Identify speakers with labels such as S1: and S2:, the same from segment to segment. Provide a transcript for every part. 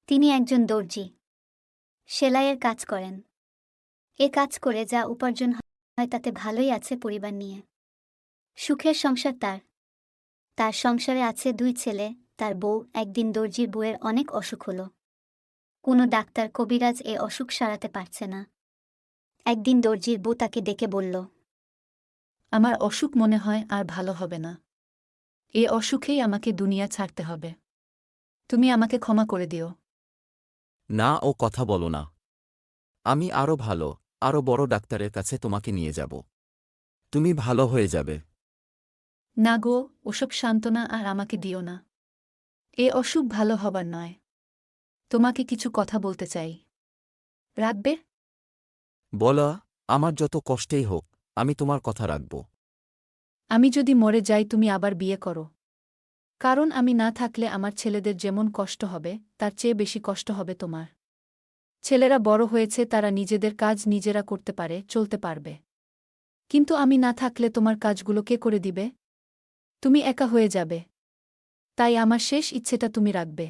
S1: তিনি একজন দর্জি। সেলাইয়ের কাজ করেন। এ কাজ করে যা উপার্জন হয় তাতে ভালোই আছে পরিবার নিয়ে। সুখের সংসার তার। তার সংসারে আছে 2 ছেলে, তার বউ। একদিন দর্জির বউয়ের অনেক অসুখ হলো। কোনো ডাক্তার কবিরাজ এ অসুখ সারাতে পারছে না। একদিন দর্জির বউ তাকে ডেকে বলল,
S2: আমার অসুখ মনে হয় আর ভালো হবে না। এ অসুখেই আমাকে দুনিয়া ছাড়তে হবে। তুমি আমাকে ক্ষমা করে দিও।
S3: না, ও কথা বলো না। আমি আরও ভালো, আরও বড় ডাক্তারের কাছে তোমাকে নিয়ে যাব। তুমি ভালো হয়ে যাবে।
S2: না গো, ওসব সান্ত্বনা আর আমাকে দিও না। এ অসুখ ভালো হবার নয়। তোমাকে কিছু কথা বলতে চাই। রাখবে?
S3: বলা, আমার যত কষ্টেই হোক, আমি তোমার কথা রাখব।
S2: আমি যদি মরে যাই তুমি আবার বিয়ে করো। কারণ আমি না থাকলে আমার ছেলেদের যেমন কষ্ট হবে তার চেয়ে বেশি কষ্ট হবে তোমার। ছেলেরা বড় হয়েছে, তারা নিজেদের কাজ নিজেরা করতে পারে, চলতে পারবে। কিন্তু আমি না থাকলে তোমার কাজগুলো কে করে দিবে? তুমি একা হয়ে যাবে। তাই আমার শেষ ইচ্ছেটা তুমি রাখবে।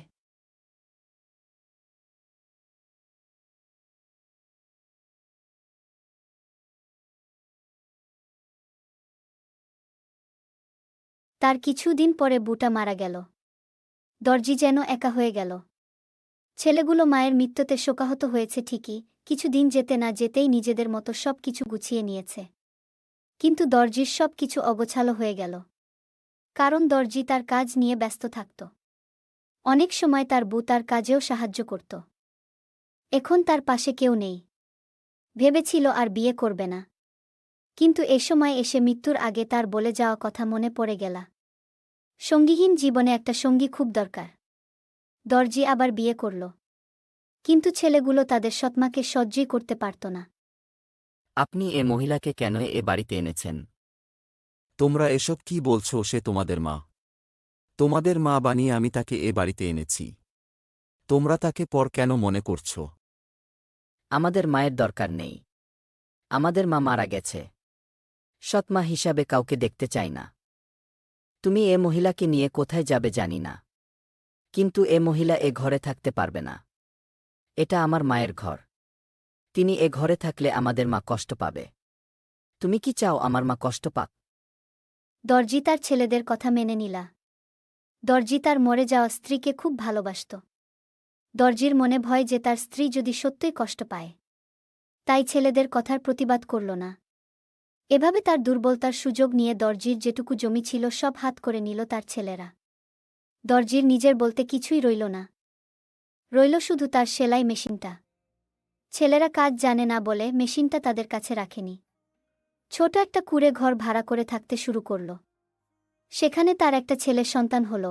S1: তার কিছুদিন পরে বুটা মারা গেল। দর্জি যেন একা হয়ে গেল। ছেলেগুলো মায়ের মৃত্যুতে শোকাহত হয়েছে ঠিকই, কিছুদিন যেতে না যেতেই নিজেদের মতো সব কিছু গুছিয়ে নিয়েছে। কিন্তু দর্জির সব কিছু অগোছালো হয়ে গেল। কারণ দর্জি তার কাজ নিয়ে ব্যস্ত থাকত। অনেক সময় তার বউ তার কাজেও সাহায্য করত। এখন তার পাশে কেউ নেই। ভেবেছিল আর বিয়ে করবে না। কিন্তু এ সময় এসে মৃত্যুর আগে তার বলে যাওয়া কথা মনে পড়ে গেলা। সঙ্গীহীন জীবনে একটা সঙ্গী খুব দরকার। দর্জি আবার বিয়ে করল। কিন্তু ছেলেগুলো তাদের সৎমাকে সহ্যই করতে পারত না।
S4: আপনি এ মহিলাকে কেন এ বাড়িতে এনেছেন?
S3: তোমরা এসব কি বলছো? সে তোমাদের মা। তোমাদের মা বানিয়ে আমি তাকে এ বাড়িতে এনেছি। তোমরা তাকে পর কেন মনে করছো?
S4: আমাদের মায়ের দরকার নেই। আমাদের মা মারা গেছে। সৎমা হিসাবে কাউকে দেখতে চাই না। তুমি এ মহিলাকে নিয়ে কোথায় যাবে জানি না। কিন্তু এ মহিলা এ ঘরে থাকতে পারবে না। এটা আমার মায়ের ঘর। তিনি এ ঘরে থাকলে আমাদের মা কষ্ট পাবে। তুমি কি চাও আমার মা কষ্ট পাক?
S1: দর্জি তার ছেলেদের কথা মেনে নিলা। দর্জি তার মরে যাওয়া স্ত্রীকে খুব ভালোবাসত। দর্জির মনে ভয় যে তার স্ত্রী যদি সত্যই কষ্ট পায়। তাই ছেলেদের কথার প্রতিবাদ করল না। এভাবে তার দুর্বলতার সুযোগ নিয়ে দর্জির যেটুকু জমি ছিল সব হাত করে নিল তার ছেলেরা। দর্জির নিজের বলতে কিছুই রইল না। রইল শুধু তার সেলাই মেশিনটা। ছেলেরা কাজ জানে না বলে মেশিনটা তাদের কাছে রাখেনি। ছোট একটা কুঁড়ে ঘর ভাড়া করে থাকতে শুরু করল। সেখানে তার একটা ছেলের সন্তান হল।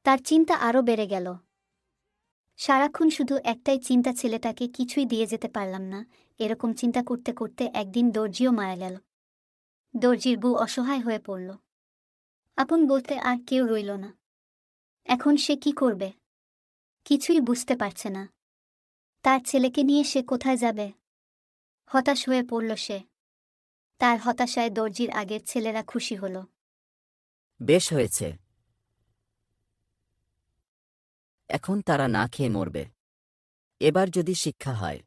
S1: তার চিন্তা আরও বেড়ে গেল। সারাক্ষণ শুধু একটাই চিন্তা, ছেলেটাকে কিছুই দিয়ে যেতে পারলাম না। এরকম চিন্তা করতে করতে একদিন দর্জিও মারা গেল। দর্জির বউ অসহায় হয়ে পড়ল। আপন বলতে আর কেউ রইল না। এখন সে কি করবে? কিছুই বুঝতে পারছে না। তার ছেলেকে নিয়ে সে কোথায় যাবে? হতাশ হয়ে পড়ল সে। তার হতাশায় দর্জির আগের ছেলেরা খুশি হল।
S4: বেশ হয়েছে। এখন তারা না খেয়ে মরবে। এবার যদি শিক্ষা হয়,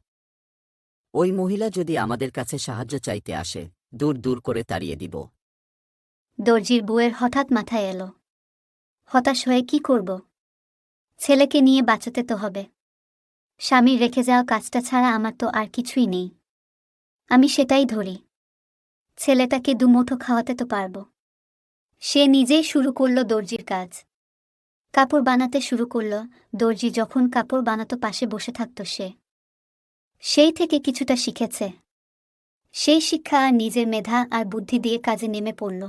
S4: ওই মহিলা যদি আমাদের কাছে সাহায্য চাইতে আসে, দূর দূর করে তাড়িয়ে দিব।
S1: দর্জির বউয়ের হঠাৎ মাথায় এলো, হতাশ হয়ে কি করব? ছেলেকে নিয়ে বাঁচাতে তো হবে। স্বামীর রেখে যাওয়া কাজটা ছাড়া আমার তো আর কিছুই নেই। আমি সেটাই ধরি। ছেলেটাকে দুমুঠো খাওয়াতে তো পারব। সে নিজেই শুরু করল দর্জির কাজ। কাপড় বানাতে শুরু করল। দর্জি যখন কাপড় বানাতো পাশে বসে থাকত সে। সেই থেকে কিছুটা শিখেছে। সেই শিক্ষা আর নিজের মেধা আর বুদ্ধি দিয়ে কাজে নেমে পড়ল।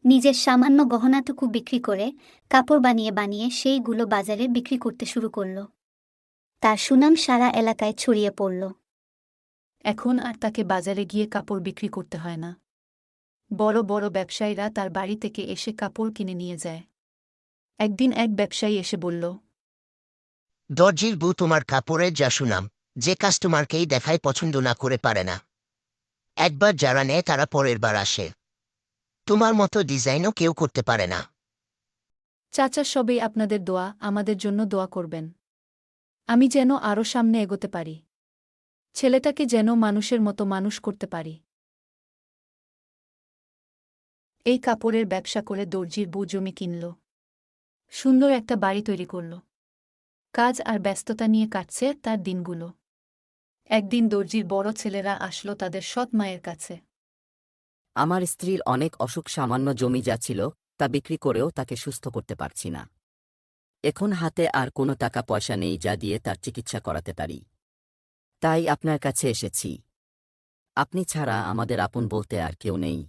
S1: নিজের সামান্য গহনাটুকু বিক্রি করে কাপড় বানিয়ে বানিয়ে সেইগুলো বাজারে বিক্রি করতে শুরু করল। তার সুনাম সারা এলাকায় ছড়িয়ে পড়ল।
S2: এখন আর তাকে বাজারে গিয়ে কাপড় বিক্রি করতে হয় না। বড় বড় ব্যবসায়ীরা তার বাড়ি থেকে এসে কাপড় কিনে নিয়ে যায়। একদিন এক ব্যবসায়ী এসে বলল,
S5: দর্জির বউ তোমার কাপড়ের যা সুনাম, যে কাস্টমারকেই দেখায় পছন্দ না করে পারে না। একবার যারা নেয় তারা পরের বার আসে। তোমার মতো ডিজাইনও কেউ করতে পারে না।
S2: চাচা, সবেই আপনাদের দোয়া, আমাদের জন্য দোয়া করবেন। আমি যেন আরও সামনে এগোতে পারি। ছেলেটাকে যেন মানুষের মতো মানুষ করতে পারি। এই কাপড়ের ব্যবসা করে দর্জির বউ জমি কিনল। সুন্দর একটা বাড়ি তৈরি করল। কাজ আর ব্যস্ততা নিয়ে কাটছে তার দিনগুলো। একদিন দর্জির বড় ছেলেরা আসলো তাদের সৎ মায়ের কাছে।
S4: আমার স্ত্রীর অনেক অসুখ, সামান্য জমি যা ছিল তা বিক্রি করেও তাকে সুস্থ করতে পারছি না। এখন হাতে আর কোনো টাকা পয়সা নেই যা দিয়ে তার চিকিৎসা করাতে পারি। তাই আপনার কাছে এসেছি। আপনি ছাড়া আমাদের আপন বলতে আর কেউ নেই।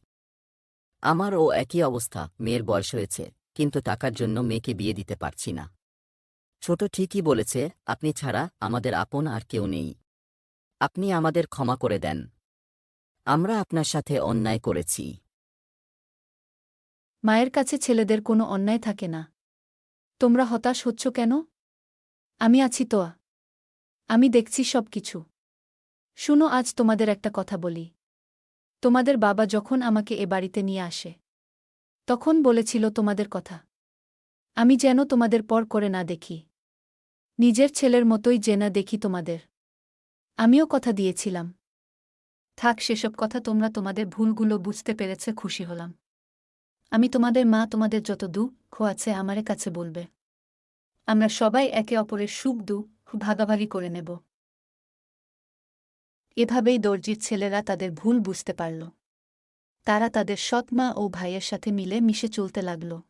S4: আমারও একই অবস্থা, মেয়ের বয়স হয়েছে, কিন্তু টাকার জন্য মেয়েকে বিয়ে দিতে পারছি না। ছোট ঠিকই বলেছে, আপনি ছাড়া আমাদের আপন আর কেউ নেই। আপনি আমাদের ক্ষমা করে দেন। আমরা আপনার সাথে অন্যায় করেছি।
S2: মায়ের কাছে ছেলেদের কোনো অন্যায় থাকে না। তোমরা হতাশ হচ্ছ কেন? আমি আছি তো। আমি দেখছি সব কিছু। শুনো, আজ তোমাদের একটা কথা বলি। তোমাদের বাবা যখন আমাকে এ বাড়িতে নিয়ে আসে, তখন বলেছিল তোমাদের কথা। আমি যেন তোমাদের পর করে না দেখি, নিজের ছেলের মতোই জেনা দেখি তোমাদের। আমিও কথা দিয়েছিলাম। থাক সেসব কথা, তোমরা তোমাদের ভুলগুলো বুঝতে পেরেছে, খুশি হলাম। আমি তোমাদের মা, তোমাদের যত দুঃখ আছে আমারে কাছে বলবে। আমরা সবাই একে অপরের সুখ দুঃখ ভাগাভাগি করে নেব। এভাবেই দর্জির ছেলেরা তাদের ভুল বুঝতে পারল। তারা তাদের সৎ মা ও ভাইয়ের সাথে মিলে মিশে চলতে লাগল।